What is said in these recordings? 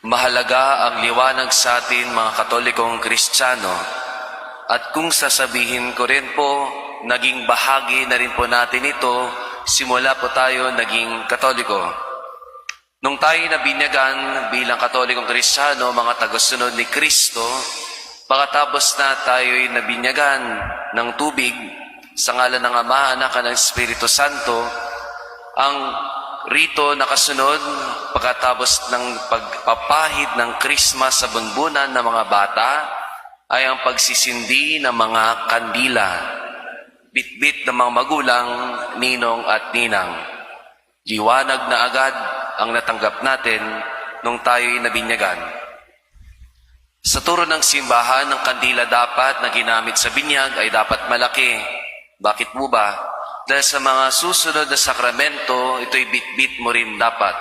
Mahalaga ang liwanag sa atin mga Katolikong Kristiyano, at kung sasabihin ko rin po, naging bahagi na rin po natin ito simula po tayo naging Katoliko. Nung tayo nabinyagan bilang Katolikong Kristiyano, mga tagasunod ni Kristo, pagkatapos na tayo'y nabinyagan ng tubig sa ngalan ng Ama, Anak, at ng Espiritu Santo, ang rito nakasunod pagkatapos ng pagpapahid ng Krisma sa bunbunan ng mga bata ay ang pagsisindi ng mga kandila, bitbit ng mga magulang, ninong at ninang. Liwanag na agad ang natanggap natin nung tayo'y nabinyagan. Sa turo ng simbahan, ang kandila dapat na ginamit sa binyag ay dapat malaki. Bakit po ba? Dahil sa mga susunod na sakramento, ito'y bitbit mo rin dapat.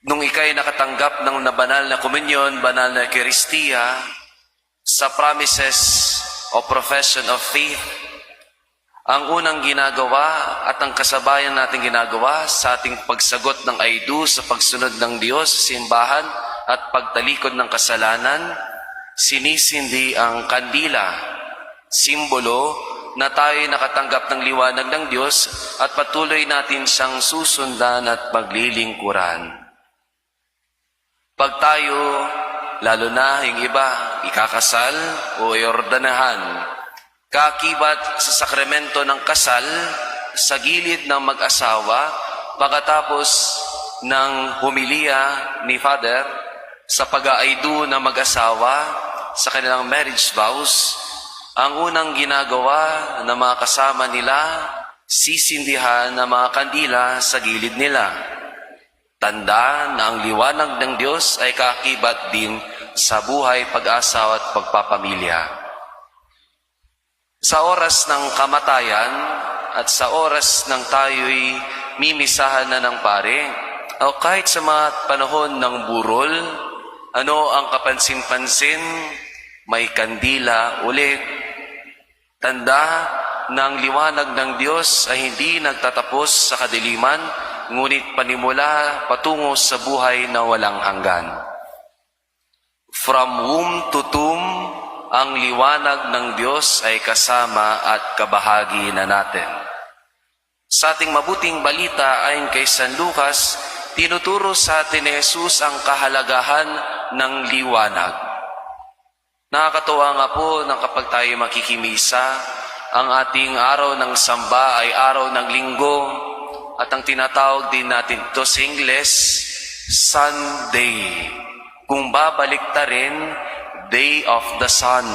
Nung ika'y nakatanggap ng banal na komunyon, banal na Eucharistia, sa promises o profession of faith, ang unang ginagawa at ang kasabayan natin ginagawa sa ating pagsagot ng I do sa pagsunod ng Diyos sa simbahan at pagtalikod ng kasalanan, sinisindi ang kandila, simbolo na tayo nakatanggap ng liwanag ng Diyos at patuloy natin siyang susundan at paglilingkuran. Pag tayo, lalo na yung iba, ikakasal o iordanahan, kakibat sa sakramento ng kasal sa gilid ng mag-asawa pagkatapos ng humiliya ni Father sa pag-aaido ng mag-asawa sa kanilang marriage vows, ang unang ginagawa ng mga kasama nila, sisindihan ng mga kandila sa gilid nila. Tanda na ang liwanag ng Diyos ay kakibat din sa buhay, pag-asa at pagpapamilya. Sa oras ng kamatayan at sa oras ng tayo'y mimisahan na ng pare, o kahit sa mga panahon ng burol, ano ang kapansin-pansin? May kandila ulit. Tanda na ang liwanag ng Diyos ay hindi nagtatapos sa kadiliman, ngunit panimula patungo sa buhay na walang hanggan. From womb to tomb, ang liwanag ng Diyos ay kasama at kabahagi na natin. Sa ating mabuting balita ayon kay San Lucas, tinuturo sa atin ni Jesus ang kahalagahan ng liwanag. Nakakatuwa nga po na kapag tayo makikimisa, ang ating araw ng samba ay araw ng linggo at ang tinatawag din natin ito sa Ingles, Sunday. Kung babalik ta rin, Day of the Sun,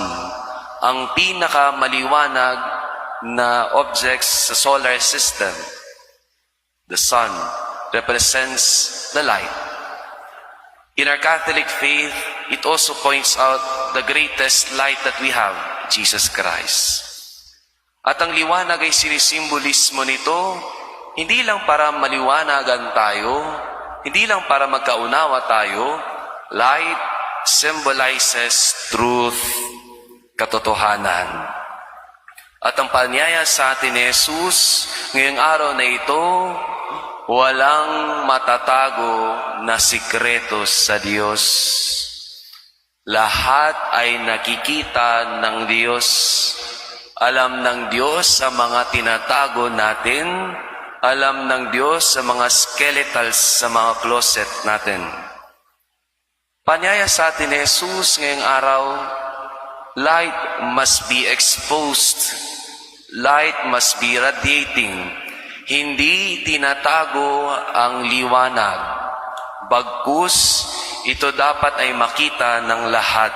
ang pinakamaliwanag na objects sa solar system. The sun represents the light. In our Catholic faith, it also points out the greatest light that we have, Jesus Christ. At ang liwanag ay sinisimbolismo nito, hindi lang para maliwanagan tayo, hindi lang para magkaunawa tayo. Light symbolizes truth, katotohanan. At ang panyaya sa atin ni Jesus ngayong araw na ito, walang matatago na sikreto sa Diyos. Lahat ay nakikita ng Diyos. Alam ng Diyos ang mga tinatago natin. Alam ng Diyos ang mga skeletals sa mga closet natin. Panyaya sa atin ni Jesus ngayong araw, light must be exposed. Light must be radiating. Hindi tinatago ang liwanag. Bagkus, ito dapat ay makita ng lahat.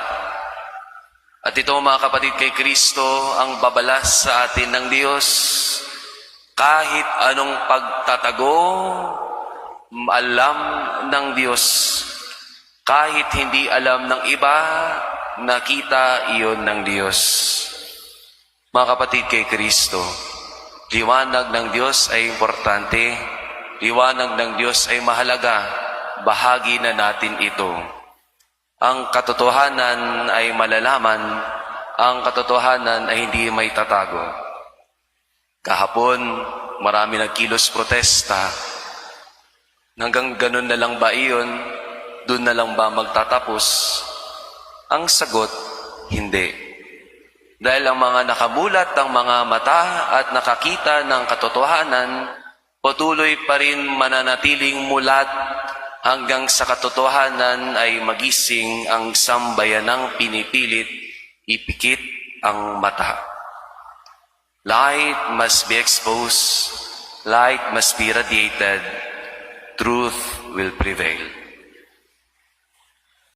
At ito mga kapatid kay Kristo, ang babalas sa atin ng Diyos. Kahit anong pagtatago, alam ng Diyos. Kahit hindi alam ng iba, nakita iyon ng Diyos. Mga kapatid kay Kristo, liwanag ng Diyos ay importante. Liwanag ng Diyos ay mahalaga. Bahagi na natin ito. Ang katotohanan ay malalaman. Ang katotohanan ay hindi may tatago. Kahapon, marami nagkilos protesta. Hanggang ganun na lang ba iyon? doon na lang ba magtatapos? Ang sagot, hindi. Dahil ang mga nakamulat ng mga mata at nakakita ng katotohanan, patuloy pa rin mananatiling mulat hanggang sa katotohanan ay magising ang sambayanang pinipilit ipikit ang mata. Light must be exposed, light must be radiated, truth will prevail.